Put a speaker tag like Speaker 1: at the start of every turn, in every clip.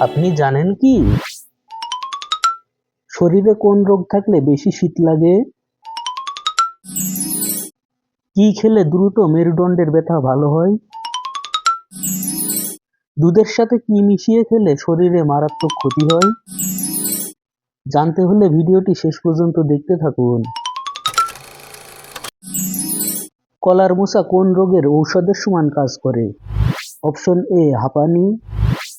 Speaker 1: আপনি জানেন কি শরীরে কোন রোগ থাকলে বেশি শীত লাগে? কি খেলে দ্রুত মেরুদণ্ডের ব্যথা ভালো হয়? দুধের সাথে কি মিশিয়ে খেলে শরীরে মারাত্মক ক্ষতি হয়? জানতে হলে ভিডিওটি শেষ পর্যন্ত দেখতে থাকুন। কলার মোচা কোন রোগের ঔষধের সমান কাজ করে? অপশন এ হাঁপানি,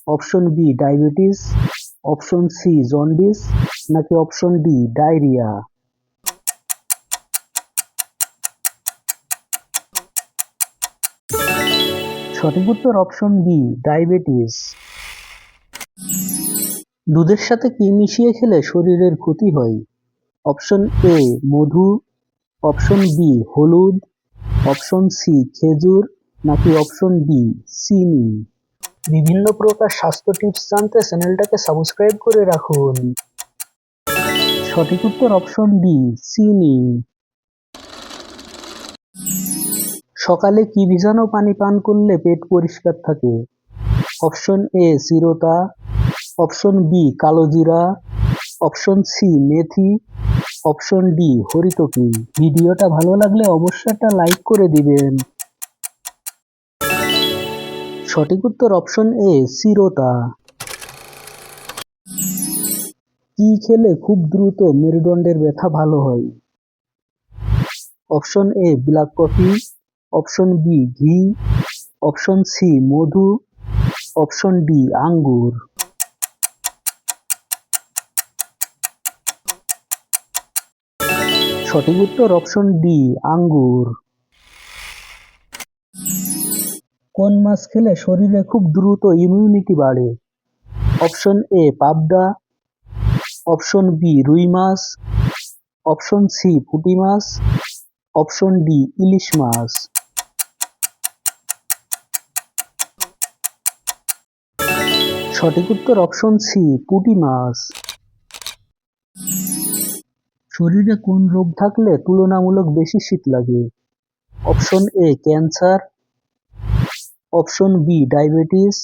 Speaker 1: option B diabetes, option C jaundice নাকি অপশন ডি ডায়রিয়া? সঠিক উত্তর অপশন বি ডায়াবেটিস। দুধের সাথে কি মিশিয়ে খেলে শরীরের ক্ষতি হয়? অপশন এ মধু, অপশন বি হলুদ, অপশন সি খেজুর নাকি অপশন ডি চিনি? বিভিন্ন প্রকার স্বাস্থ্য টিপস জানতে চ্যানেলটাকে সাবস্ক্রাইব করে রাখুন। সঠিক উত্তর অপশন ডি চিনি। সকালে কি ভিজানো পানি পান করলে পেট পরিষ্কার থাকে? অপশন এ চিরতা, অপশন বি কালোজিরা, অপশন সি মেথি, অপশন ডি হরিতকি। ভিডিওটা ভালো লাগলে অবশ্যই একটা লাইক করে দিবেন। সঠিক উত্তর অপশন এ চিরতা। কি খেলে খুব দ্রুত মেরুদণ্ডের ব্যথা ভালো হয়? Option A black coffee, option B ঘি, অপশন সি মধু, অপশন ডি আঙ্গুর। সঠিক উত্তর অপশন ডি আঙ্গুর। কোন মাছ খেলে শরীরে খুব দ্রুত ইমিউনিটি বাড়ে? অপশন এ পাবদা, অপশন বি রুই মাছ, অপশন সি পুঁটি মাছ, অপশন ডি ইলিশ মাছ। সঠিক উত্তর অপশন সি পুঁটি মাছ। শরীরে কোন রোগ থাকলে তুলনামূলক বেশি শীত লাগে? Option A cancer, option B diabetes,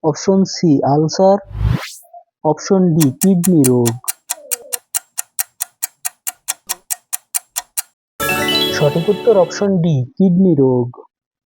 Speaker 1: option C ulcer, option D kidney রোগ। সঠিক উত্তর অপশন ডি কিডনি রোগ।